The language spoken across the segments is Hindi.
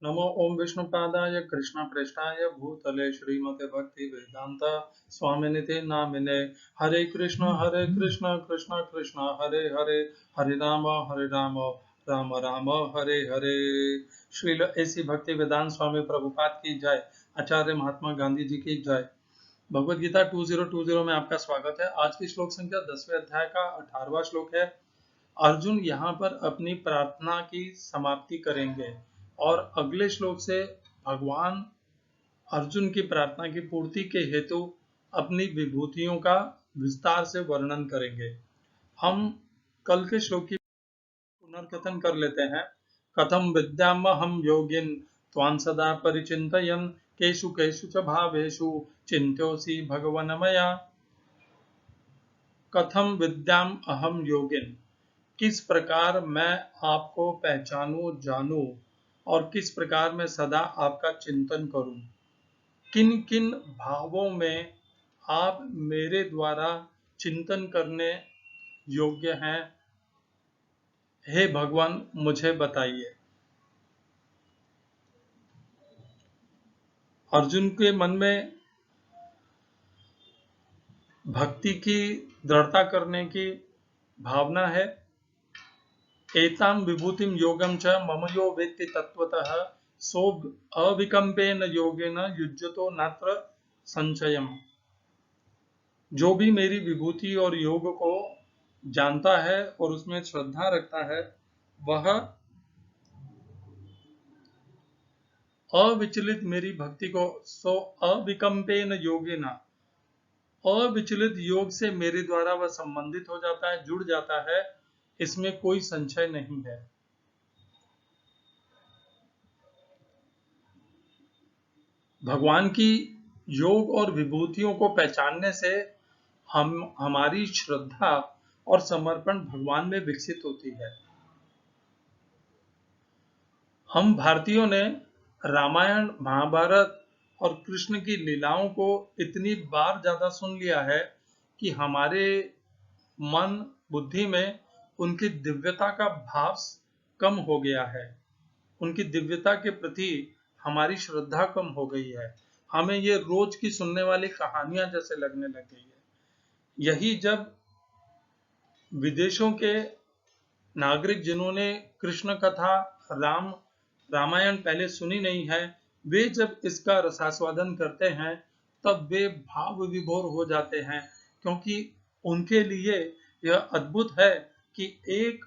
नमो ओम विष्णुपादाय कृष्णप्रेष्ठाय भूतले श्रीमते भक्ति वेदांत स्वामिनिते नामिने हरे कृष्ण कृष्ण कृष्ण हरे हरे हरे राम राम राम हरे हरे। श्रील ऐसी भक्ति वेदांत स्वामी प्रभुपाद की जय। आचार्य महात्मा गांधी जी की जय। भगवद गीता 2020 में आपका स्वागत है। आज की श्लोक संख्या 10वें अध्याय का 18वां श्लोक है। अर्जुन यहाँ पर अपनी प्रार्थना की समाप्ति करेंगे और अगले श्लोक से भगवान अर्जुन की प्रार्थना की पूर्ति के हेतु अपनी विभूतियों का विस्तार से वर्णन करेंगे। हम कल के श्लोक की पुनर्कथन कर लेते हैं। कथम विद्यामहं योगिन त्वां सदा परिचिन्तयन् केषु केषु च भावेषु चिन्त्योऽसि भगवन् मया। कथम विद्याम अहम योगिन, किस प्रकार मैं आपको पहचानूं जानूं और किस प्रकार मैं सदा आपका चिंतन करूं। किन किन भावों में आप मेरे द्वारा चिंतन करने योग्य हैं, हे भगवान मुझे बताइए। अर्जुन के मन में भक्ति की दृढ़ता करने की भावना है। एतां विभूतिं योगं च मम यो वेत्ति तत्वतः सो अविकम्पेन योगेन युज्यतो नात्र संशयम्। जो भी मेरी विभूति और योग को जानता है और उसमें श्रद्धा रखता है, वह अविचलित मेरी भक्ति को सो अविकम्पेन योगेन, अविचलित योग से मेरे द्वारा वह संबंधित हो जाता है, जुड़ जाता है, इसमें कोई संशय नहीं है। भगवान की योग और विभूतियों को पहचानने से हमारी श्रद्धा और समर्पण भगवान में विकसित होती है। हम भारतीयों ने रामायण महाभारत और कृष्ण की लीलाओं को इतनी बार ज्यादा सुन लिया है कि हमारे मन बुद्धि में उनकी दिव्यता का भाव कम हो गया है। उनकी दिव्यता के प्रति हमारी श्रद्धा कम हो गई है। हमें ये रोज की सुनने वाली कहानियां जैसे लगने लग गई है। यही जब विदेशों के नागरिक जिन्होंने कृष्ण कथा रामायण पहले सुनी नहीं है, वे जब इसका रसास्वादन करते हैं तब वे भाव विभोर हो जाते हैं, क्योंकि उनके लिए यह अद्भुत है कि एक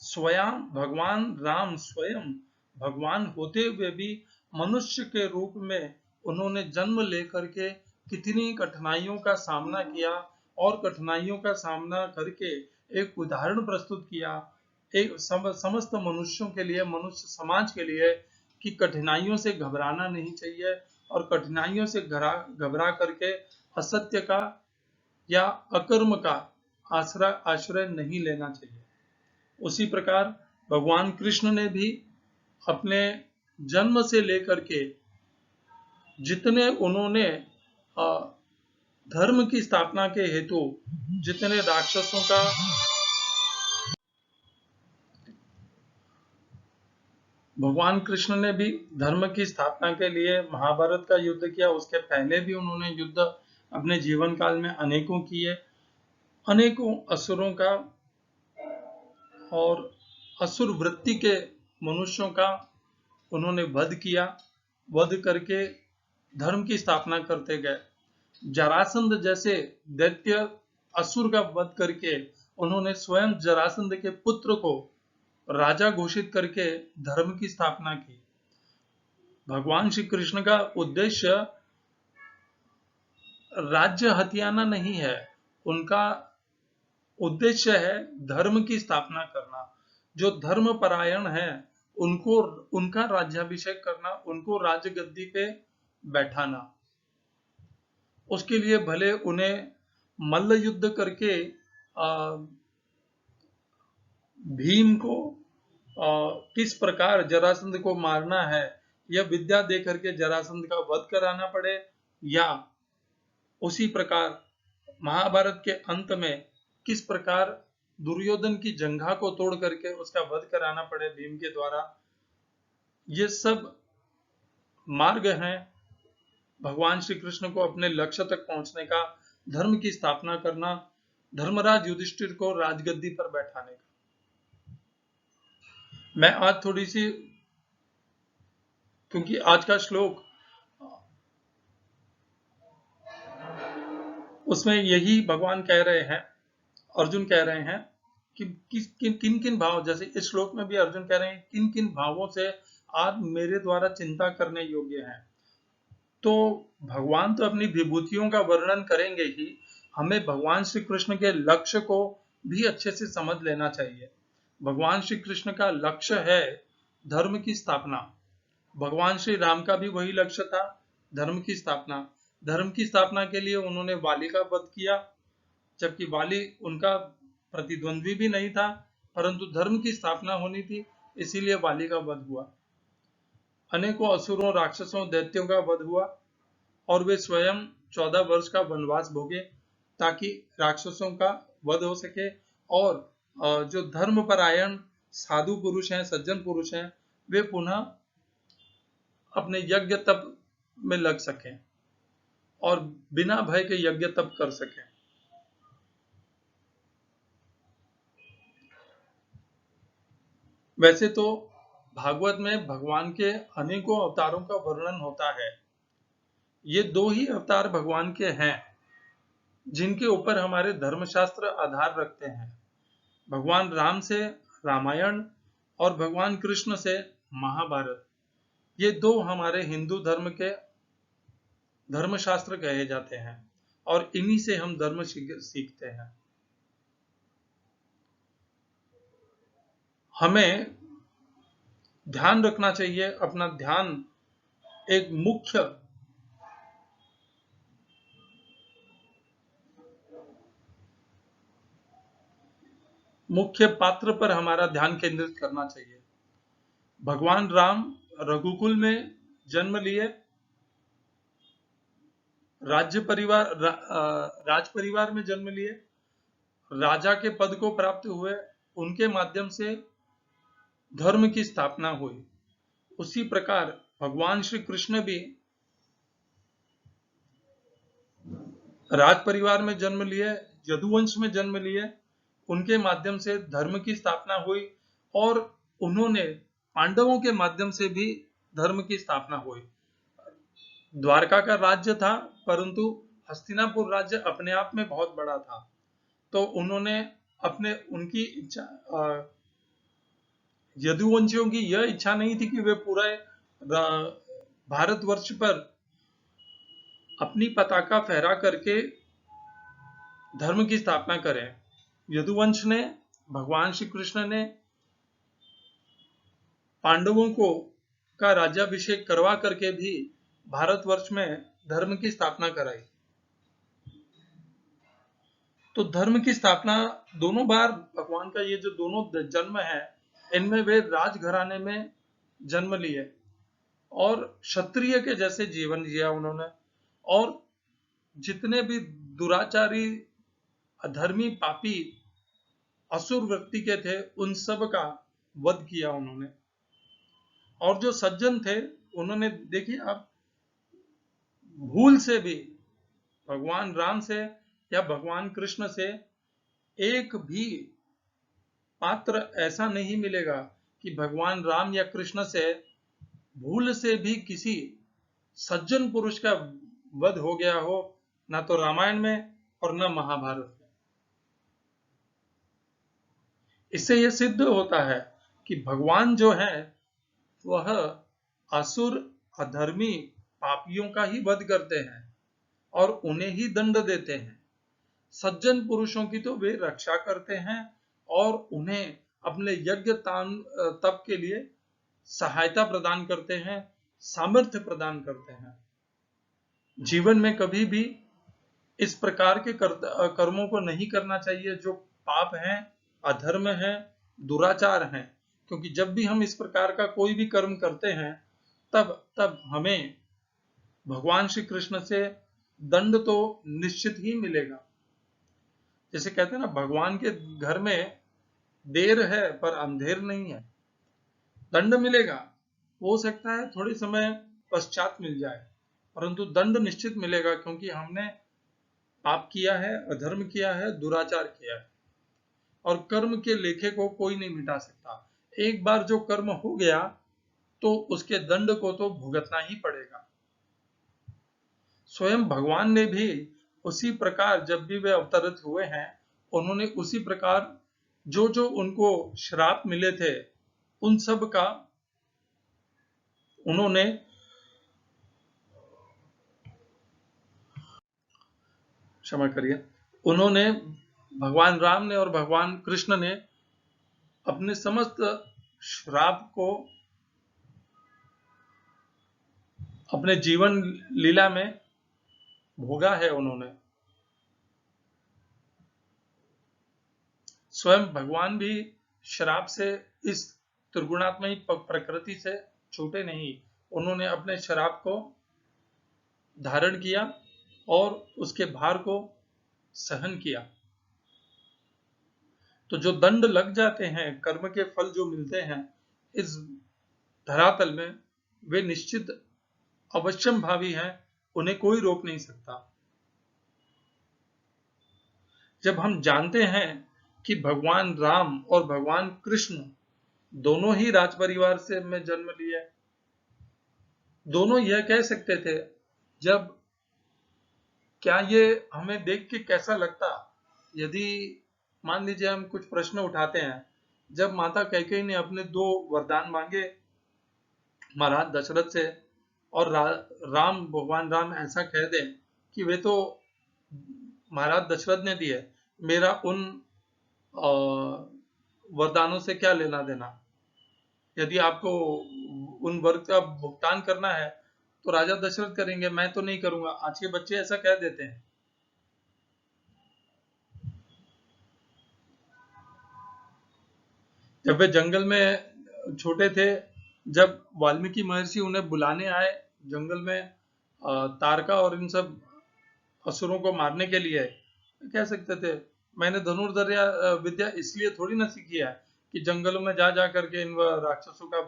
स्वयं भगवान राम स्वयं भगवान होते हुए भी मनुष्य के रूप में उन्होंने जन्म लेकर के कितनी कठिनाइयों का सामना किया और कठिनाइयों का सामना करके एक उदाहरण प्रस्तुत किया एक समस्त मनुष्यों के लिए, मनुष्य समाज के लिए, कि कठिनाइयों से घबराना नहीं चाहिए और कठिनाइयों से घबरा करके असत्य का या अकर्म का आश्रय नहीं लेना चाहिए। उसी प्रकार भगवान कृष्ण ने भी अपने जन्म से लेकर के जितने उन्होंने धर्म की स्थापना के हेतु जितने राक्षसों का भगवान कृष्ण ने भी धर्म की स्थापना के लिए महाभारत का युद्ध किया। उसके पहले भी उन्होंने युद्ध अपने जीवन काल में अनेकों किए। अनेकों असुरों का और असुर वृत्ति के मनुष्यों का उन्होंने वध किया। वध करके धर्म की स्थापना करते गए। जरासंध जैसे दैत्य असुर का वध करके उन्होंने स्वयं जरासंध के पुत्र को राजा घोषित करके धर्म की स्थापना की। भगवान श्री कृष्ण का उद्देश्य राज्य हथियाना नहीं है, उनका उद्देश्य है धर्म की स्थापना करना। जो धर्म परायण है उनको उनका राज्याभिषेक करना, उनको राजगद्दी पे बैठाना। उसके लिए भले उन्हें मल्ल युद्ध करके भीम को किस प्रकार जरासंध को मारना है यह विद्या दे करके जरासंध का वध कराना पड़े, या उसी प्रकार महाभारत के अंत में किस प्रकार दुर्योधन की जंघा को तोड़ करके उसका वध कराना पड़े भीम के द्वारा, ये सब मार्ग हैं भगवान श्री कृष्ण को अपने लक्ष्य तक पहुंचने का, धर्म की स्थापना करना, धर्मराज युधिष्ठिर को राजगद्दी पर बैठाने का। मैं आज थोड़ी सी, क्योंकि आज का श्लोक उसमें यही भगवान कह रहे हैं, अर्जुन कह रहे हैं कि किन किन भाव, जैसे इस श्लोक में भी अर्जुन कह रहे हैं किन किन भावों से आप मेरे द्वारा चिंता करने योग्य हैं। तो भगवान तो अपनी विभूतियों का वर्णन करेंगे ही, हमें भगवान श्री कृष्ण के लक्ष्य को भी अच्छे से समझ लेना चाहिए। भगवान श्री कृष्ण का लक्ष्य है धर्म की स्थापना। भगवान श्री राम का भी वही लक्ष्य था, धर्म की स्थापना। धर्म की स्थापना के लिए उन्होंने वाली का वध किया, जबकि वाली उनका प्रतिद्वंद्वी भी नहीं था, परंतु धर्म की स्थापना होनी थी, इसीलिए वाली का वध हुआ। अनेकों असुरों, राक्षसों, दैत्यों का वध हुआ और वे स्वयं 14 वर्ष का वनवास भोगे ताकि राक्षसों का वध हो सके और जो धर्मपरायण साधु पुरुष हैं, सज्जन पुरुष हैं, वे पुनः अपने यज्ञ तप में लग सकें और बिना भय के यज्ञ तप कर सकें। वैसे तो भागवत में भगवान के अनेकों अवतारों का वर्णन होता है। ये 2 ही अवतार भगवान के हैं जिनके ऊपर हमारे धर्मशास्त्र आधार रखते हैं। भगवान राम से रामायण और भगवान कृष्ण से महाभारत। ये 2 हमारे हिंदू धर्म के धर्मशास्त्र कहे जाते हैं और इन्हीं से हम धर्म सीखते हैं। हमें ध्यान रखना चाहिए, अपना ध्यान एक मुख्य पात्र पर हमारा ध्यान केंद्रित करना चाहिए। भगवान राम रघुकुल में जन्म लिए, राज परिवार में जन्म लिए, राजा के पद को प्राप्त हुए, उनके माध्यम से धर्म की स्थापना हुई। उसी प्रकार भगवान श्री कृष्ण भी राज परिवार में जन्म लिए, यदुवंश में जन्म लिए, उनके माध्यम से धर्म की स्थापना हुई और उन्होंने पांडवों के माध्यम से भी धर्म की स्थापना हुई। द्वारका का राज्य था, परंतु हस्तिनापुर राज्य अपने आप में बहुत बड़ा था, तो उन्होंने उनकी इच्छा, यदुवंशियों की यह इच्छा नहीं थी कि वे पूरे भारतवर्ष पर अपनी पताका फहरा करके धर्म की स्थापना करें। यदुवंश ने, भगवान श्री कृष्ण ने पांडवों को का राज्याभिषेक करवा करके भी भारतवर्ष में धर्म की स्थापना कराई। तो धर्म की स्थापना दोनों बार भगवान का, ये जो दोनों जन्म है, इनमें वे राजघराने में जन्म लिए और क्षत्रिय के जैसे जीवन जिया उन्होंने, और जितने भी दुराचारी, अधर्मी, पापी, असुर व्यक्ति के थे, उन सब का वध किया उन्होंने। और जो सज्जन थे, उन्होंने, देखिए आप, भूल से भी भगवान राम से या भगवान कृष्ण से एक भी पात्र ऐसा नहीं मिलेगा कि भगवान राम या कृष्ण से भूल से भी किसी सज्जन पुरुष का वध हो गया हो, ना तो रामायण में और न महाभारत में। इससे यह सिद्ध होता है कि भगवान जो है वह असुर, अधर्मी, पापियों का ही वध करते हैं और उन्हें ही दंड देते हैं। सज्जन पुरुषों की तो वे रक्षा करते हैं और उन्हें अपने यज्ञ तप के लिए सहायता प्रदान करते हैं, सामर्थ्य प्रदान करते हैं। जीवन में कभी भी इस प्रकार के कर्मों को नहीं करना चाहिए जो पाप हैं, अधर्म है, दुराचार हैं, क्योंकि जब भी हम इस प्रकार का कोई भी कर्म करते हैं तब हमें भगवान श्री कृष्ण से दंड तो निश्चित ही मिलेगा। जैसे कहते हैं ना, भगवान के घर में देर है पर अंधेर नहीं है, दंड मिलेगा। हो सकता है थोड़े समय पश्चात मिल जाए, परंतु दंड निश्चित मिलेगा, क्योंकि हमने पाप किया है, अधर्म किया है, दुराचार किया है, और कर्म के लेखे को कोई नहीं मिटा सकता। एक बार जो कर्म हो गया तो उसके दंड को तो भुगतना ही पड़ेगा। स्वयं भगवान ने भी उसी प्रकार, जब भी वे अवतरित हुए हैं, उन्होंने उसी प्रकार जो जो उनको श्राप मिले थे उन सब का उन्होंने क्षमा करिए, उन्होंने भगवान राम ने और भगवान कृष्ण ने अपने समस्त श्राप को अपने जीवन लीला में भोगा है। उन्होंने स्वयं भगवान भी श्राप से, इस त्रिगुणात्मक प्रकृति से छूटे नहीं। उन्होंने अपने श्राप को धारण किया और उसके भार को सहन किया। तो जो दंड लग जाते हैं, कर्म के फल जो मिलते हैं इस धरातल में, वे निश्चित अवश्यम भावी हैं, उन्हें कोई रोक नहीं सकता। जब हम जानते हैं कि भगवान राम और भगवान कृष्ण दोनों ही राज परिवार से में जन्म लिए, दोनों यह कह सकते थे, जब क्या ये हमें देख के कैसा लगता यदि मान लीजिए हम कुछ प्रश्न उठाते हैं, जब माता कैकेयी ने अपने 2 वरदान मांगे महाराज दशरथ से, और भगवान राम ऐसा कह दें कि वे तो महाराज दशरथ ने दिए, मेरा उन वरदानों से क्या लेना देना, यदि आपको उन वर का भुगतान करना है तो राजा दशरथ करेंगे, मैं तो नहीं करूंगा। आज के बच्चे ऐसा कह देते हैं। जब वे जंगल में छोटे थे, जब वाल्मीकि महर्षि उन्हें बुलाने आए जंगल में, तारका और इन सब असुरों को मारने के लिए, कह सकते थे मैंने धनुर्धर विद्या इसलिए थोड़ी ना सीखी है कि जंगलों में जा जा करके इन राक्षसों का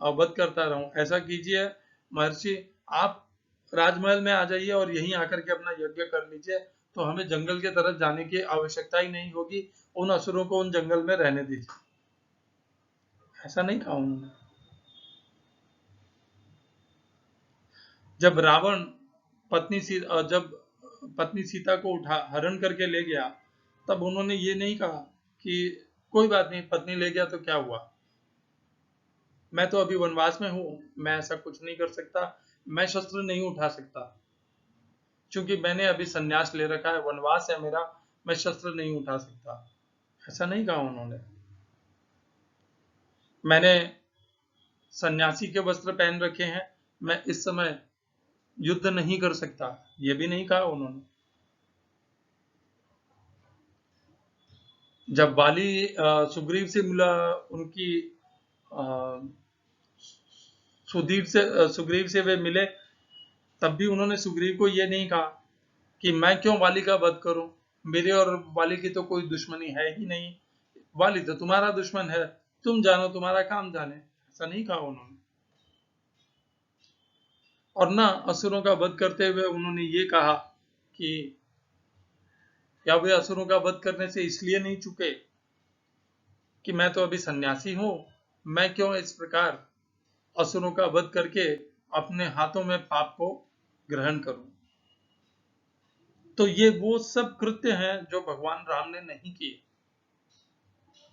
वध करता रहूं। ऐसा कीजिए महर्षि, आप राजमहल में आ जाइए और यहीं आकर के अपना यज्ञ कर लीजिए, तो हमें जंगल के तरफ जाने की आवश्यकता ही नहीं होगी, उन असुरों को उन जंगल में रहने दीजिए। ऐसा नहीं कहा उन्होंने। जब रावण जब पत्नी सीता को हरण करके ले गया, तब उन्होंने ये नहीं कहा कि कोई बात नहीं, पत्नी ले गया तो क्या हुआ, मैं तो अभी वनवास में हूं, मैं ऐसा कुछ नहीं कर सकता, मैं शस्त्र नहीं उठा सकता, क्योंकि मैंने अभी संन्यास ले रखा है, वनवास है मेरा, मैं शस्त्र नहीं उठा सकता। ऐसा नहीं कहा उन्होंने। मैंने सन्यासी के वस्त्र पहन रखे हैं, मैं इस समय युद्ध नहीं कर सकता, ये भी नहीं कहा उन्होंने। जब वाली सुग्रीव से मिला, उनकी सुग्रीव से वे मिले, तब भी उन्होंने सुग्रीव को ये नहीं कहा कि मैं क्यों वाली का वध करूं, मेरे और वाली की तो कोई दुश्मनी है ही नहीं, वाली तो तुम्हारा दुश्मन है, तुम जानो तुम्हारा काम जाने। ऐसा नहीं कहा उन्होंने। और ना असुरों का वध करते हुए उन्होंने ये कहा कि या वे असुरों का वध करने से इसलिए नहीं चुके कि मैं तो अभी सन्यासी हूं, मैं क्यों इस प्रकार असुरों का वध करके अपने हाथों में पाप को ग्रहण करूं। तो ये वो सब कृत्य हैं जो भगवान राम ने नहीं किए,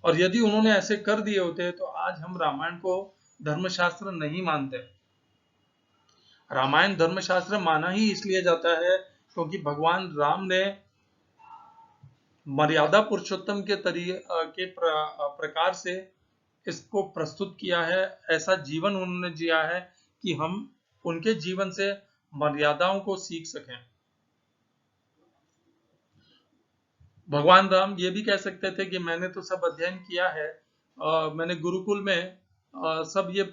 और यदि उन्होंने ऐसे कर दिए होते तो आज हम रामायण को धर्मशास्त्र नहीं मानते। रामायण धर्मशास्त्र माना ही इसलिए जाता है क्योंकि भगवान राम ने मर्यादा पुरुषोत्तम के प्रकार से इसको प्रस्तुत किया है, ऐसा जीवन उन्होंने जिया है कि हम उनके जीवन से मर्यादाओं को सीख सकें। भगवान राम ये भी कह सकते थे कि मैंने तो सब अध्ययन किया है, मैंने गुरुकुल में सब ये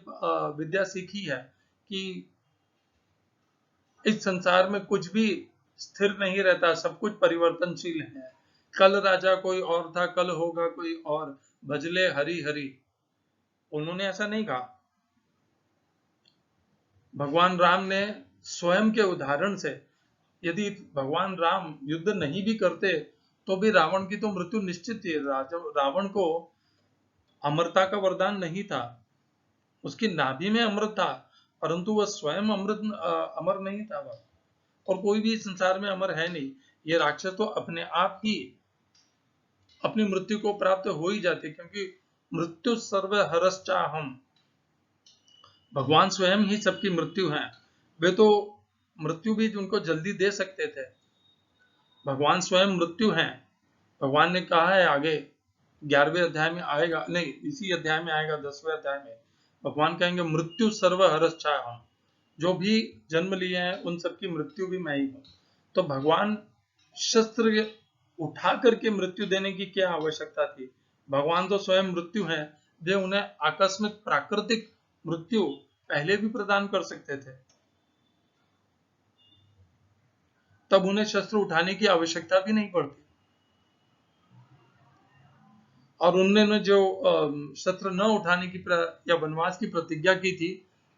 विद्या सीखी है कि इस संसार में कुछ भी स्थिर नहीं रहता, सब कुछ परिवर्तनशील है। कल राजा कोई और था, कल होगा कोई और, भजले हरि हरि। उन्होंने ऐसा नहीं कहा। भगवान राम ने स्वयं के उदाहरण से, यदि भगवान राम युद्ध नहीं भी करते तो भी रावण की तो मृत्यु निश्चित थी। रावण को अमरता का वरदान नहीं था, उसकी नाभि में अमृत था, परंतु वह स्वयं अमर नहीं था वह, और कोई भी संसार में अमर है नहीं। ये राक्षस तो अपने आप ही अपनी मृत्यु को प्राप्त हो ही जाते, क्योंकि मृत्यु सर्व हरश्चाहम, भगवान स्वयं ही सबकी मृत्यु है। वे तो मृत्यु भी उनको जल्दी दे सकते थे, भगवान स्वयं मृत्यु हैं। भगवान ने कहा है आगे 11वें अध्याय में आएगा, नहीं इसी अध्याय में आएगा, 10वें अध्याय में भगवान कहेंगे मृत्यु सर्व हरश्चाहम, जो भी जन्म लिए हैं उन सबकी मृत्यु भी मैं ही हूं। तो भगवान शस्त्र उठा करके मृत्यु देने की क्या आवश्यकता थी? भगवान तो स्वयं मृत्यु हैं, वे उन्हें आकस्मिक प्राकृतिक मृत्यु पहले भी प्रदान कर सकते थे, तब उन्हें शस्त्र उठाने की आवश्यकता भी नहीं पड़ती। और उन्होंने जो शस्त्र न उठाने की या वनवास की प्रतिज्ञा की थी,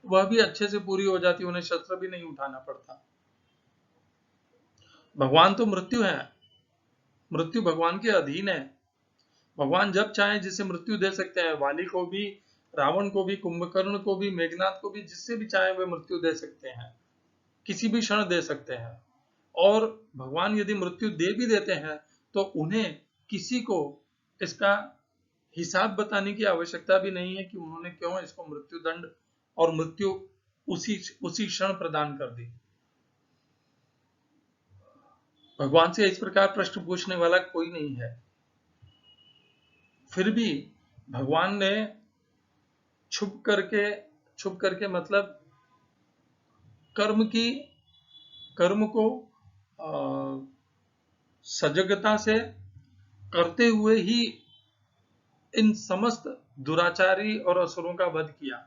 वह भी अच्छे से पूरी हो जाती, उन्हें शस्त्र भी नहीं उठाना पड़ता। भगवान तो मृत्यु है, मृत्यु भगवान के अधीन है। भगवान जब चाहे जिसे मृत्यु दे सकते हैं, वाली को भी, रावण को भी, कुंभकर्ण को भी, मेघनाथ को भी, जिससे भी चाहे वे मृत्यु दे सकते हैं, किसी भी क्षण दे सकते हैं। और भगवान यदि मृत्यु दे भी देते हैं तो उन्हें किसी को इसका हिसाब बताने की आवश्यकता भी नहीं है कि उन्होंने क्यों इसको मृत्यु दंड और मृत्यु उसी क्षण प्रदान कर दी। भगवान से इस प्रकार प्रश्न पूछने वाला कोई नहीं है। फिर भी भगवान ने छुप करके मतलब कर्म को सजगता से करते हुए ही इन समस्त दुराचारी और असुरों का वध किया।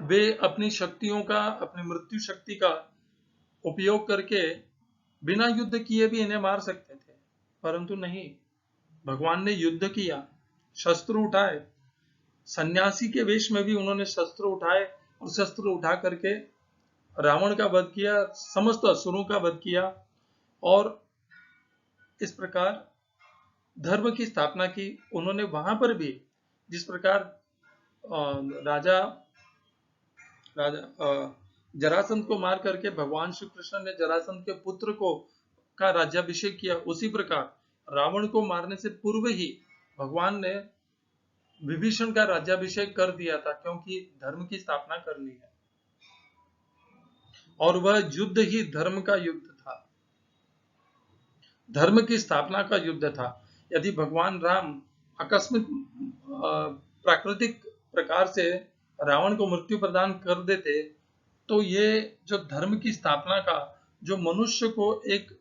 वे अपनी शक्तियों का, अपनी मृत्यु शक्ति का उपयोग करके बिना युद्ध किए भी इन्हें मार सकते थे, परंतु नहीं, भगवान ने युद्ध किया, शस्त्र उठाए, सन्यासी के वेश में भी उन्होंने शस्त्र उठाए और शस्त्र उठा करके रावण का वध किया, समस्त असुरों का वध किया, और इस प्रकार धर्म की स्थापना की। उन्होंने वहां पर भी जिस प्रकार राजा जरासंध को मार करके भगवान श्री कृष्ण ने जरासंध के पुत्र को का राज्याभिषेक किया, उसी प्रकार रावण को मारने से पूर्व ही भगवान ने विभीषण का राज्याभिषेक कर दिया था, क्योंकि धर्म की स्थापना करनी है, और वह युद्ध ही धर्म का युद्ध था, धर्म की स्थापना का युद्ध था। यदि भगवान राम आकस्मिक प्राकृतिक प्रकार से रावण को मृत्यु प्रदान कर देते, तो ये जो धर्म की स्थापना का, जो मनुष्य को एक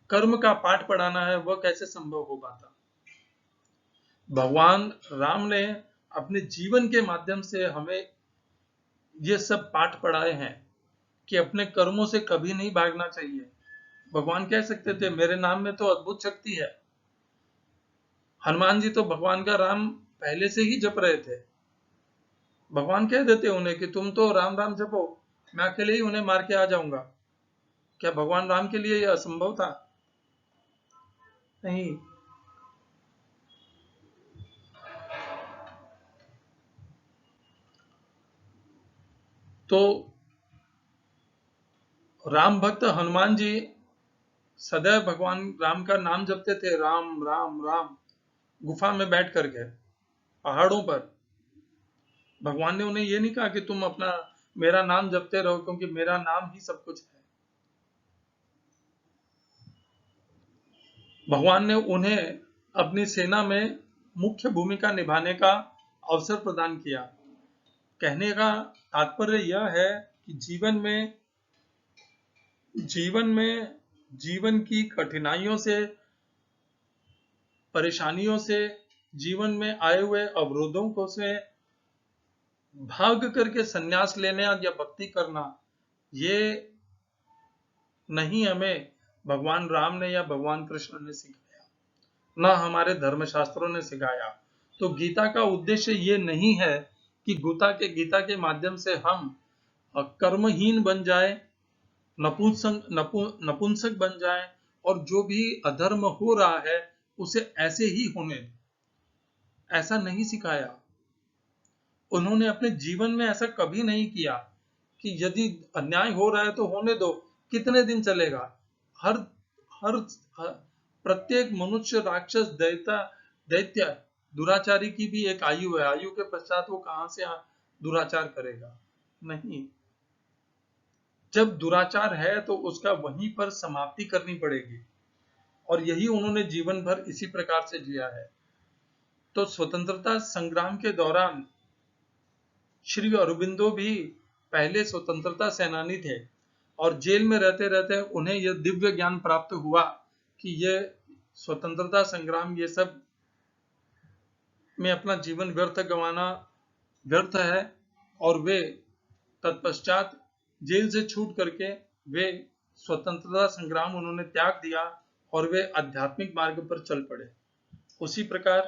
कर्म का पाठ पढ़ाना है, वह कैसे संभव हो पाता? भगवान राम ने अपने जीवन के माध्यम से हमें ये सब पाठ पढ़ाए हैं कि अपने कर्मों से कभी नहीं भागना चाहिए। भगवान कह सकते थे मेरे नाम में तो अद्भुत शक्ति है। हनुमान जी तो भगवान का राम पहले से ही जप रहे थे। भगवान कह देते उन्हें कि तुम तो राम राम जपो, मैं अकेले ही उन्हें मार के आ जाऊंगा। क्या भगवान राम के लिए यह असंभव था? नहीं। तो राम भक्त हनुमान जी सदैव भगवान राम का नाम जपते थे, राम राम राम, गुफा में बैठ करके, पहाड़ों पर। भगवान ने उन्हें यह नहीं कहा कि तुम अपना मेरा नाम जपते रहो, क्योंकि मेरा नाम ही सब कुछ है। भगवान ने उन्हें अपनी सेना में मुख्य भूमिका निभाने का अवसर प्रदान किया। कहने का तात्पर्य यह है कि जीवन की कठिनाइयों से, परेशानियों से, जीवन में आए हुए अवरोधों को से भाग करके संन्यास लेने या भक्ति करना, ये नहीं हमें भगवान राम ने या भगवान कृष्ण ने सिखाया, ना हमारे धर्मशास्त्रों ने सिखाया। तो गीता का उद्देश्य ये नहीं है कि गीता के माध्यम से हम कर्महीन बन जाए, नपुंसक बन जाए, और जो भी अधर्म हो रहा है उसे ऐसे ही होने दे, ऐसा नहीं सिखाया। उन्होंने अपने जीवन में ऐसा कभी नहीं किया कि यदि अन्याय हो रहा है तो होने दो, कितने दिन चलेगा। हर हर प्रत्येक मनुष्य, राक्षस, दैत्य, दुराचारी की भी एक आयु है। आयु के पश्चात वो कहां से दुराचार करेगा? नहीं। जब दुराचार है तो उसका वहीं पर समाप्ति करनी पड़ेगी, और यही उन्होंने जीवन भर इसी प्रकार से जिया है। तो स्वतंत्रता संग्राम के दौरान श्री अरबिंदो भी पहले स्वतंत्रता सेनानी थे, और जेल में रहते रहते उन्हें यह दिव्य ज्ञान प्राप्त हुआ कि यह स्वतंत्रता संग्राम, ये सब में अपना जीवन व्यर्थ गंवाना व्यर्थ है। और वे तत्पश्चात जेल से छूट करके वे स्वतंत्रता संग्राम उन्होंने त्याग दिया, और वे आध्यात्मिक मार्ग पर चल पड़े। उसी प्रकार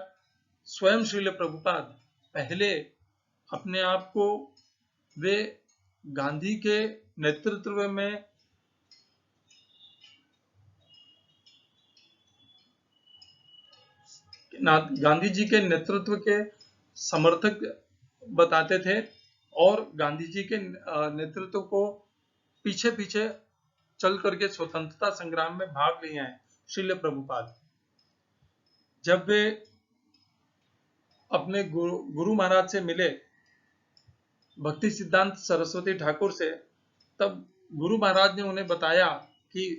स्वयं श्रील प्रभुपाद पहले अपने आप को वे गांधी के नेतृत्व में गांधी जी के नेतृत्व के समर्थक बताते थे, और गांधी जी के नेतृत्व को पीछे पीछे चल करके स्वतंत्रता संग्राम में भाग लिए हैं श्रील प्रभुपाद। जब वे अपने गुरु महाराज से मिले, भक्ति सिद्धांत सरस्वती ठाकुर से, तब गुरु महाराज ने उन्हें बताया कि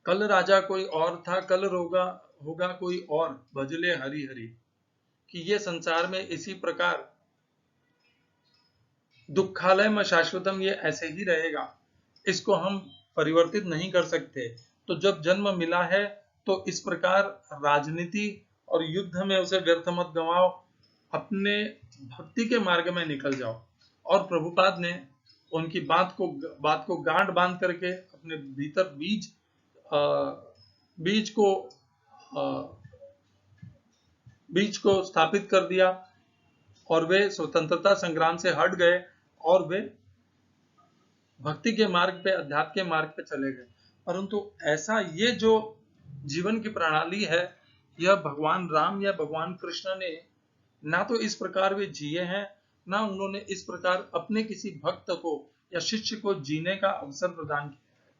कल राजा कोई और था, कल होगा कोई और, भजले हरि हरि, कि ये संसार में इसी प्रकार दुखालय में शाश्वतम, ये ऐसे ही रहेगा, इसको हम परिवर्तित नहीं कर सकते। तो जब जन्म मिला है तो इस प्रकार राजनीति और युद्ध में उसे व्यर्थ मत गंवाओ, अपने भक्ति के मार्ग में निकल जाओ। और प्रभुपाद ने उनकी बात को गांठ बांध करके अपने भीतर बीज को स्थापित कर दिया, और वे स्वतंत्रता संग्राम से हट गए, और वे भक्ति के मार्ग पे, अध्यात्म के मार्ग पे चले गए। परंतु ऐसा ये जो जीवन की प्रणाली है, यह भगवान राम या भगवान कृष्ण ने ना तो इस प्रकार वे जिए हैं, ना उन्होंने इस प्रकार अपने किसी भक्त को या शिष्य को जीने का अवसर प्रदान किया है।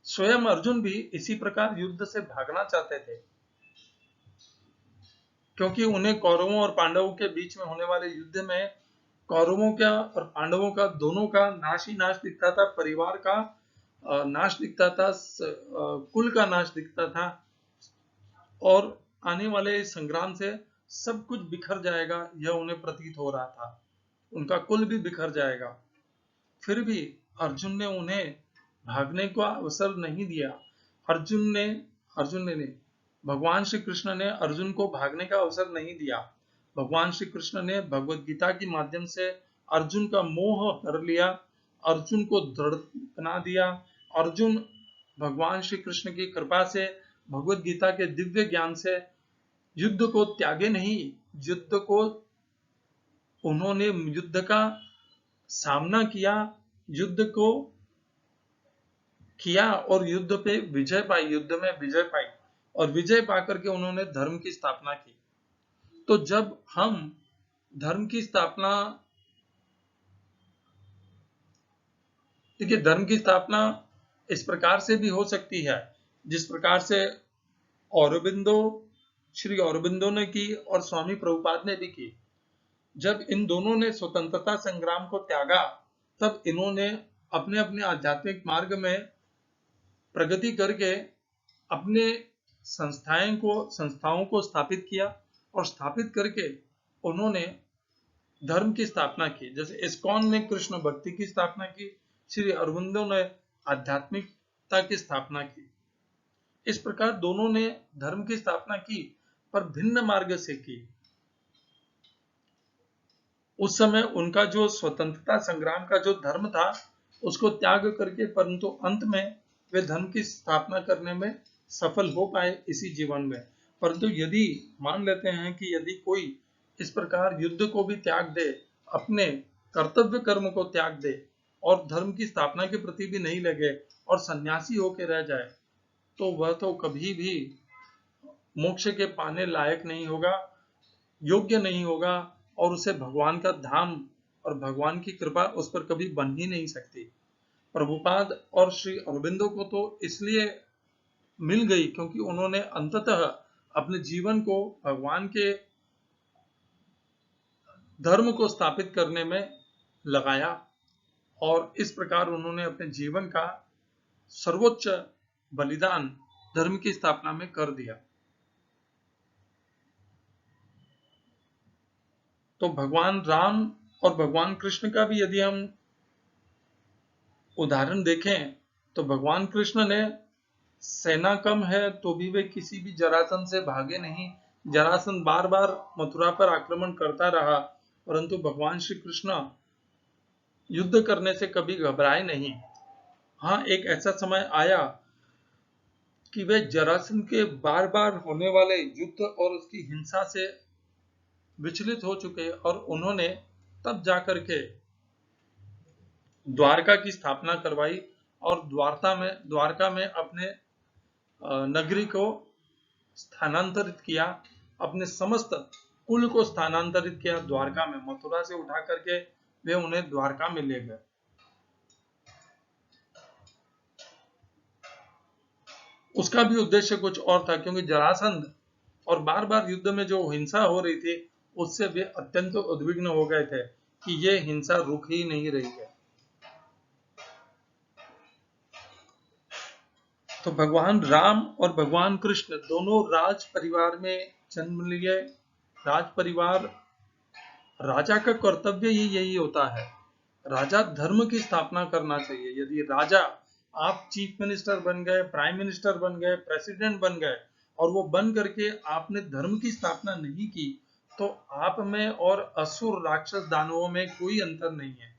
स्वयं अर्जुन भी इसी प्रकार युद्ध से भागना चाहते थे, क्योंकि उन्हें कौरवों और पांडवों के बीच में होने वाले युद्ध में कौरवों का और पांडवों का दोनों का नाश ही नाश दिखता था, परिवार का नाश दिखता था, कुल का नाश दिखता था, और आने वाले इस संग्राम से सब कुछ बिखर जाएगा, यह उन्हें प्रतीत हो रहा था। उनका कुल भी बिखर जाएगा। फिर भी अर्जुन ने उन्हें भागने का अवसर नहीं दिया। अर्जुन ने नहीं, भगवान श्री कृष्ण ने अर्जुन को भागने का अवसर नहीं दिया। भगवान श्री कृष्ण ने भगवत गीता के माध्यम से अर्जुन का मोह हर लिया, अर्जुन को दृढ़ बना दिया। अर्जुन भगवान श्री कृष्ण की कृपा से, भगवत गीता के दिव्य ज्ञान से युद्ध को त्यागे नहीं, उन्होंने युद्ध का सामना किया, युद्ध को किया, और युद्ध पे विजय पाई, युद्ध में विजय पाई, और विजय पाकर के उन्होंने धर्म की स्थापना की। तो जब हम धर्म की स्थापना, देखिए धर्म की स्थापना इस प्रकार से भी हो सकती है जिस प्रकार से श्री औरबिंदो ने की और स्वामी प्रभुपाद ने भी की। जब इन दोनों ने स्वतंत्रता संग्राम को त्यागा, तब इन्होंने अपने अपने आध्यात्मिक मार्ग में प्रगति करके अपने संस्थाओं को स्थापित किया, और स्थापित करके उन्होंने धर्म की स्थापना की। जैसे इस्कॉन ने कृष्ण भक्ति की स्थापना की, श्री अरविंदो ने आध्यात्मिकता की स्थापना की। इस प्रकार दोनों ने धर्म की स्थापना की, पर भिन्न मार्ग से की। उस समय उनका जो स्वतंत्रता संग्राम का जो धर्म था उसको त्याग करके, परंतु अंत में वे धर्म की स्थापना करने में सफल हो पाए इसी जीवन में। परंतु यदि मान लेते हैं कि यदि कोई इस प्रकार युद्ध को भी त्याग दे, अपने कर्तव्य कर्म को त्याग दे और धर्म की स्थापना के प्रति भी नहीं लगे और सन्यासी होके रह जाए, तो वह तो कभी भी मोक्ष के पाने लायक नहीं होगा, योग्य नहीं होगा, और उसे भगवान का धाम और भगवान की कृपा उस पर कभी बन ही नहीं सकती। प्रभुपाद और श्री अरविंदो को तो इसलिए मिल गई क्योंकि उन्होंने अंततः अपने जीवन को भगवान के धर्म को स्थापित करने में लगाया, और इस प्रकार उन्होंने अपने जीवन का सर्वोच्च बलिदान धर्म की स्थापना में कर दिया। तो भगवान राम और भगवान कृष्ण का भी यदि हम उदाहरण देखें तो भगवान कृष्ण ने सेना कम है तो भी वे किसी भी जरासंध से भागे नहीं। जरासंध बार बार मथुरा पर आक्रमण करता रहा, परंतु भगवान श्री कृष्ण युद्ध करने से कभी घबराए नहीं। हाँ, एक ऐसा समय आया कि वे जरासंध के बार बार होने वाले युद्ध और उसकी हिंसा से विचलित हो चुके, और उन्होंने तब जाकर के द्वारका की स्थापना करवाई और द्वारका में अपने नगरी को स्थानांतरित किया, अपने समस्त कुल को स्थानांतरित किया द्वारका में। मथुरा से उठा करके वे उन्हें द्वारका में ले गए। उसका भी उद्देश्य कुछ और था, क्योंकि जरासंध और बार बार युद्ध में जो हिंसा हो रही थी उससे वे अत्यंत उद्विग्न हो गए थे कि ये हिंसा रुक ही नहीं रही है। तो भगवान राम और भगवान कृष्ण दोनों राज परिवार में जन्म लिए। राज परिवार, राजा का कर्तव्य ही यही होता है, राजा धर्म की स्थापना करना चाहिए। यदि राजा, आप चीफ मिनिस्टर बन गए, प्राइम मिनिस्टर बन गए, प्रेसिडेंट बन गए और वो बन करके आपने धर्म की स्थापना नहीं की, तो आप में और असुर राक्षस दानवों में कोई अंतर नहीं है।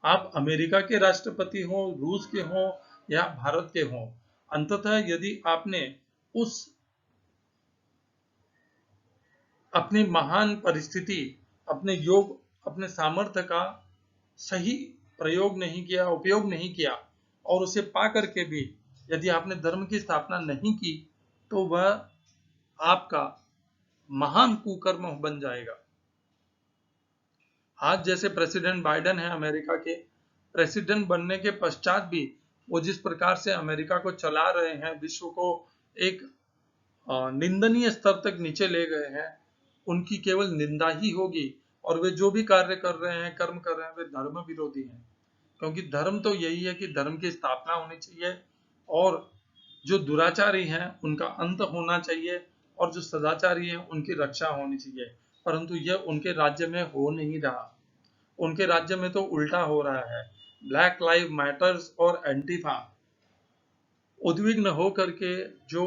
आप अमेरिका के राष्ट्रपति हो, रूस के हो या भारत के हो, अंततः यदि आपने उस अपनी महान परिस्थिति, अपने योग, अपने सामर्थ्य का सही प्रयोग नहीं किया, उपयोग नहीं किया, और उसे पा करके भी यदि आपने धर्म की स्थापना नहीं की, तो वह आपका महान कुकर्म बन जाएगा। आज जैसे प्रेसिडेंट बाइडेन है अमेरिका के, प्रेसिडेंट बनने के पश्चात भी वो जिस प्रकार से अमेरिका को चला रहे हैं, विश्व को एक निंदनीय स्तर तक नीचे ले गए हैं, उनकी केवल निंदा ही होगी। और वे जो भी कार्य कर रहे हैं, कर्म कर रहे हैं, वे धर्म विरोधी हैं, क्योंकि धर्म तो यही है कि धर्म की स्थापना होनी चाहिए और जो दुराचारी हैं उनका अंत होना चाहिए और जो सदाचारी हैं उनकी रक्षा होनी चाहिए। परंतु यह उनके राज्य में हो नहीं रहा। उनके राज्य में तो उल्टा हो रहा है। ब्लैक लाइव मैटर्स और एंटीफा उद्विग्न हो करके जो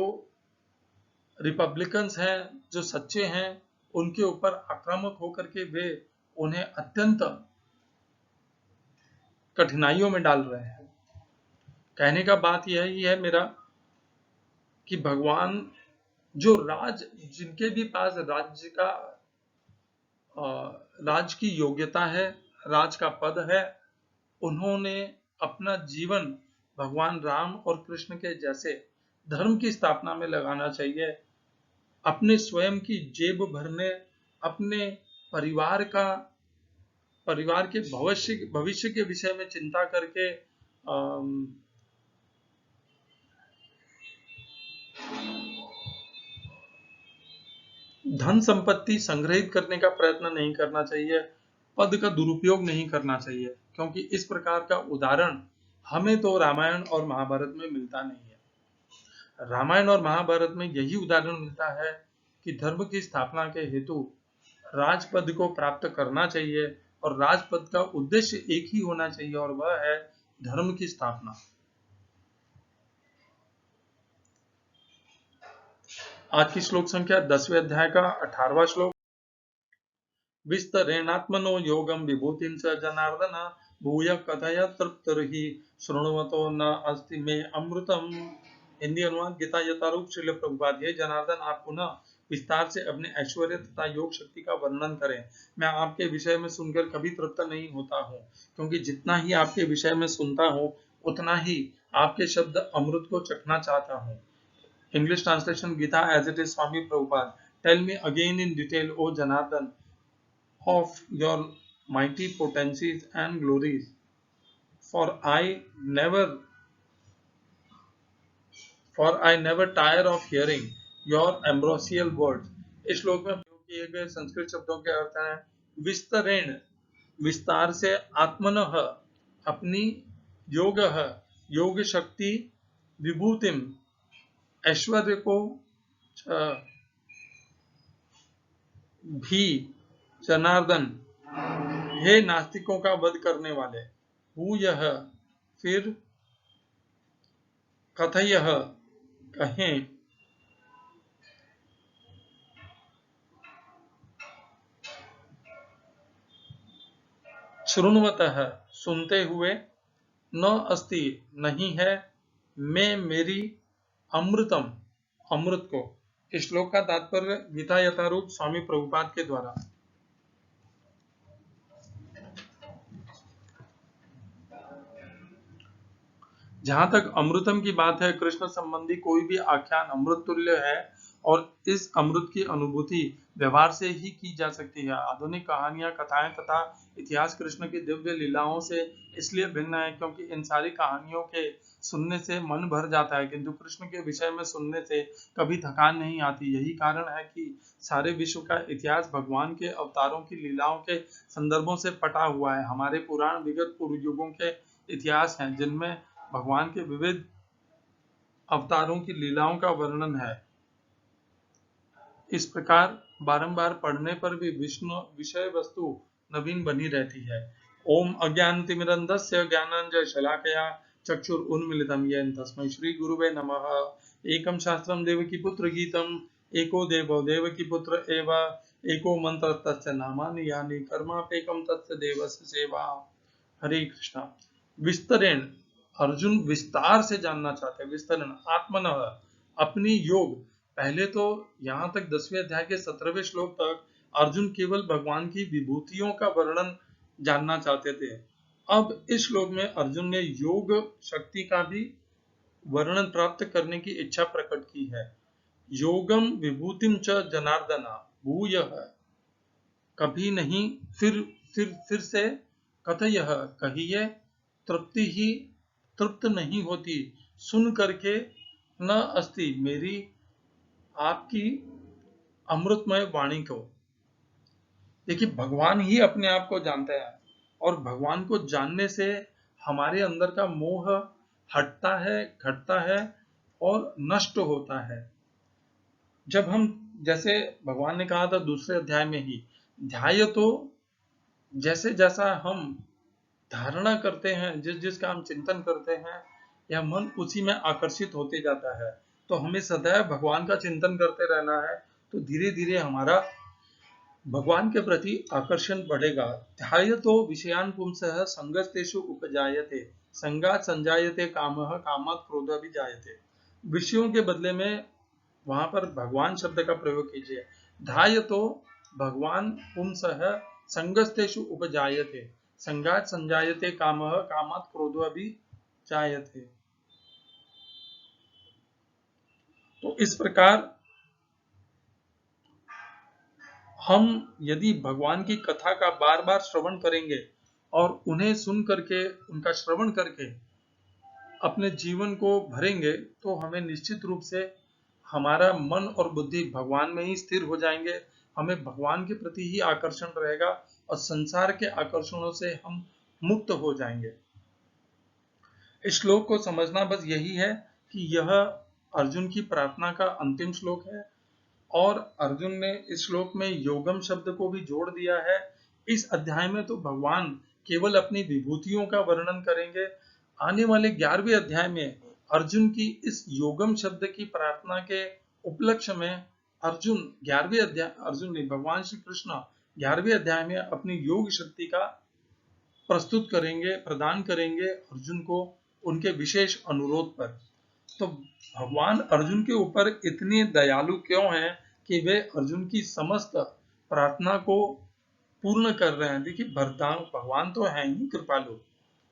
रिपब्लिकन्स हैं, जो सच्चे हैं, उनके ऊपर आक्रामक होकर के वे उन्हें अत्यंत कठिनाइयों में डाल रहे हैं। कहने का बात यही है मेरा कि भगवान जो जिनके भी पास राज की योग्यता है, राज का पद है, उन्होंने अपना जीवन भगवान राम और कृष्ण के जैसे धर्म की स्थापना में लगाना चाहिए। अपने स्वयं की जेब भरने, अपने परिवार के भविष्य के विषय में चिंता करके धन संपत्ति संग्रहित करने का प्रयत्न नहीं करना चाहिए, पद का दुरुपयोग नहीं करना चाहिए, क्योंकि इस प्रकार का उदाहरण हमें तो रामायण और महाभारत में मिलता नहीं है। रामायण और महाभारत में यही उदाहरण मिलता है कि धर्म की स्थापना के हेतु राजपद को प्राप्त करना चाहिए, और राजपद का उद्देश्य एक ही होना चाहिए, और वह है धर्म की स्थापना। आज की श्लोक संख्या 10वें अध्याय का 18वां श्लोक। विस्तरेणात्मनो योगम विभूतिं च जनार्दन भूय कथय तृप्तर्हि शृण्वतो न अस्ति मे अमृतम। हिंदी अनुवाद गीता यथारूप श्रील प्रभुपाद। हे जनार्दन, आप पुनः विस्तार से अपने ऐश्वर्य तथा योग शक्ति का वर्णन करें। मैं आपके विषय में सुनकर कभी तृप्त नहीं होता हूँ, क्योंकि जितना ही आपके विषय में सुनता हूँ उतना ही आपके शब्द अमृत को चखना चाहता हूँ। English translation Gita as it is, Swami Prabhupada. Tell me again in detail, O Janardhan, of your mighty potencies and glories, for I never tire of hearing your ambrosial words. इस श्लोक में प्रयोग किए गए संस्कृत शब्दों के अर्थ हैं विस्तरेण, विस्तार से, आत्मनः, अपनी, योगः, योग शक्ति, विभूतिम, ऐश्वर्य को, भी, जनार्दन, हे नास्तिकों का वध करने वाले, भूयः, फिर, कथयः, कहें, शृण्वतः, सुनते हुए, न अस्ति, नहीं है, मैं, मेरी, अमृतम, अमृत को। इस श्लोक का तात्पर्य गीता यथारूप स्वामी प्रभुपाद के द्वारा। जहां तक अमृतम की बात है, कृष्ण संबंधी कोई भी आख्यान अमृत तुल्य है और इस अमृत की अनुभूति व्यवहार से ही की जा सकती है। आधुनिक कहानियां, कथाएं तथा इतिहास कृष्ण की दिव्य लीलाओं से इसलिए भिन्न है क्योंकि इन सारी कहानियों के सुनने से मन भर जाता है, किंतु कृष्ण के विषय में सुनने से कभी थकान नहीं आती। यही कारण है कि सारे विश्व का इतिहास भगवान के अवतारों की लीलाओं के संदर्भों से पटा हुआ है। हमारे पुराण विगत पूर्व युगों के इतिहास हैं जिनमें भगवान के विविध अवतारों की लीलाओं का वर्णन है। इस प्रकार बारंबार पढ़ने पर भी विष्णु विषय वस्तु नवीन बनी रहती है। ओम अज्ञानतिमिरन्धस्य ज्ञानाञ्जनशलाकया चक्षुरुन्मीलितं येन तस्मै श्री गुरुवे नमः। एकं शास्त्रं देवकीपुत्र गीतम्, एको देवो देवकीपुत्र एव, एको मंत्र तस्य नामानि यानि, कर्माप्येकं तस्य देवस्य सेवा। हरे कृष्णा। विस्तरेण, अर्जुन विस्तार से जानना चाहते हैं। विस्तरण, आत्मनः, अपनी, योग। पहले तो यहाँ तक 10वें अध्याय के 17वें श्लोक तक अर्जुन केवल भगवान की विभूतियों का वर्णन जानना चाहते थे। अब इस श्लोक में अर्जुन ने योग शक्ति का भी वर्णन प्राप्त करने की इच्छा प्रकट की है। योगम विभूतिम च जनार्दना भूयः, कभी नहीं, फिर से, कथयः, कहिए, तृप्ति ही, तृप्त नहीं होती, सुन करके, न अस्ति, मेरी, आपकी अमृतमय वाणी को। देखिए, भगवान ही अपने आप को जानते हैं और भगवान को जानने से हमारे अंदर का मोह हटता है, घटता है और नष्ट होता है। जब हम, जैसे भगवान ने कहा था दूसरे अध्याय में ही, ध्याय तो, जैसे जैसा हम धारणा करते हैं, जिस जिसका हम चिंतन करते हैं, यह मन उसी में आकर्षित होते जाता है। तो हमें सदैव भगवान का चिंतन करते रहना है, तो धीरे धीरे हमारा भगवान के प्रति आकर्षण बढ़ेगा। ध्यायतो विषयान् पुंसः संगस्तेषु उपजायते, संगात् संजायते कामः, कामात् क्रोधः विजायते। विषयों के बदले में वहां पर भगवान शब्द का प्रयोग कीजिए। ध्यायतो भगवान पुंसः संगस्तेषु उपजायते, संगात् संजायते कामः, कामात् क्रोधः विजायते। तो इस प्रकार हम यदि भगवान की कथा का बार बार श्रवण करेंगे और उन्हें सुन करके, उनका श्रवण करके अपने जीवन को भरेंगे, तो हमें निश्चित रूप से हमारा मन और बुद्धि भगवान में ही स्थिर हो जाएंगे। हमें भगवान के प्रति ही आकर्षण रहेगा और संसार के आकर्षणों से हम मुक्त हो जाएंगे। इस श्लोक को समझना बस यही है कि यह अर्जुन की प्रार्थना का अंतिम श्लोक है और अर्जुन ने इस श्लोक में योगम शब्द को भी जोड़ दिया है। इस अध्याय में तो भगवान केवल अपनी विभूतियों का वर्णन करेंगे। आने वाले 11वें अध्याय में अर्जुन की इस योगम शब्द की प्रार्थना के उपलक्ष्य में अर्जुन ने, भगवान श्री कृष्ण 11वें अध्याय में अपनी योग शक्ति का प्रस्तुत करेंगे, प्रदान करेंगे अर्जुन को उनके विशेष अनुरोध पर। तो भगवान अर्जुन के ऊपर इतने दयालु क्यों हैं, कि वे अर्जुन की समस्त प्रार्थना को पूर्ण कर रहे हैं। देखिए भगवान तो हैं ही कृपालु,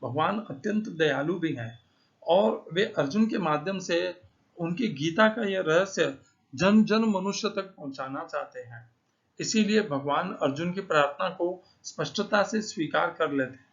भगवान अत्यंत दयालु भी हैं और वे अर्जुन के माध्यम से उनकी गीता का यह रहस्य जन जन मनुष्य तक पहुंचाना चाहते हैं। इसीलिए भगवान अर्जुन की प्रार्थना को स्पष्टता से स्वीकार कर लेते हैं।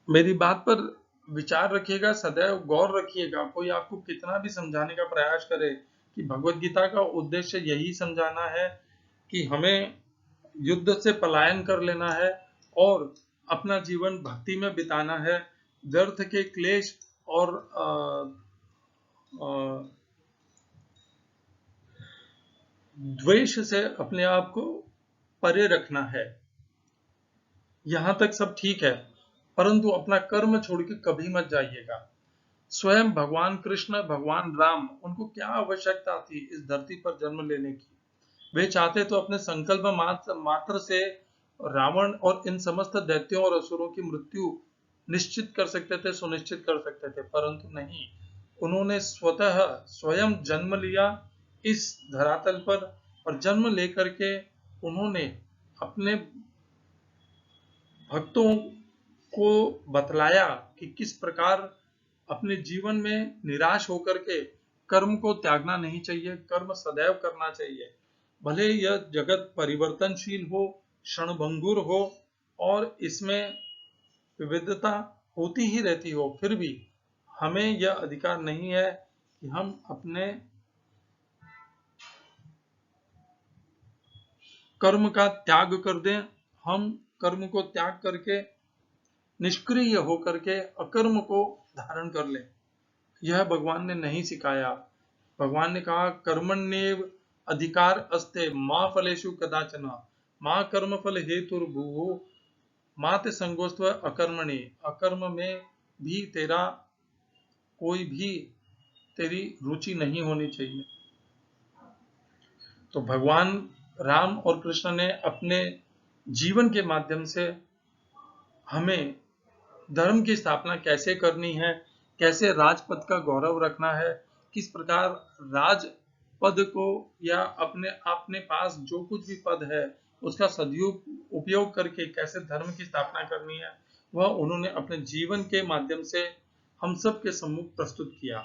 मेरी बात पर विचार रखिएगा, सदैव गौर रखिएगा। कोई आपको कितना भी समझाने का प्रयास करे कि भगवत गीता का उद्देश्य यही समझाना है कि हमें युद्ध से पलायन कर लेना है और अपना जीवन भक्ति में बिताना है, व्यर्थ के क्लेश और द्वेष से अपने आप को परे रखना है। यहां तक सब ठीक है, परंतु अपना कर्म छोड़ के कभी मत जाइएगा। स्वयं भगवान कृष्ण, भगवान राम, उनको क्या आवश्यकता थी इस धरती पर जन्म लेने की? वे चाहते तो अपने संकल्प मात्र से रावण और इन समस्त दैत्यों और असुरों की मृत्यु निश्चित कर सकते थे, सुनिश्चित कर सकते थे, परंतु नहीं। उन्होंने स्वतः स्वयं जन्म लिया इस धरातल पर और जन्म लेकर के उन्होंने अपने भक्तों को बतलाया कि किस प्रकार अपने जीवन में निराश होकर के कर्म को त्यागना नहीं चाहिए, कर्म सदैव करना चाहिए। भले यह जगत परिवर्तनशील हो, क्षणभंगुर हो और इसमें विविधता होती ही रहती हो, फिर भी हमें यह अधिकार नहीं है कि हम अपने कर्म का त्याग कर दें। हम कर्म को त्याग करके निष्क्रिय होकर के अकर्म को धारण कर लें, यह भगवान ने नहीं सिखाया। भगवान ने कहा कर्मण्येव अधिकार अस्ते मां फलेषु कदाचन मां कर्म फल हेतुर्भुवो मां ते संगोस्त्व अकर्मणि। अकर्म में भी तेरी रुचि नहीं होनी चाहिए। तो भगवान राम और कृष्ण ने अपने जीवन के माध्यम से हमें धर्म की स्थापना कैसे करनी है, कैसे राजपद का गौरव रखना है, किस प्रकार राज पद को या अपने अपने पास जो कुछ भी पद है उसका उपयोग करके कैसे धर्म की स्थापना करनी है, वह उन्होंने अपने जीवन के माध्यम से हम सब के सम्मुख प्रस्तुत किया।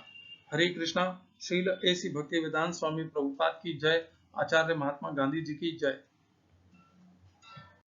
हरे कृष्णा। श्रील ऐसी भक्ति वेदांत स्वामी प्रभुपाद की जय। आचार्य महात्मा गांधी जी की जय।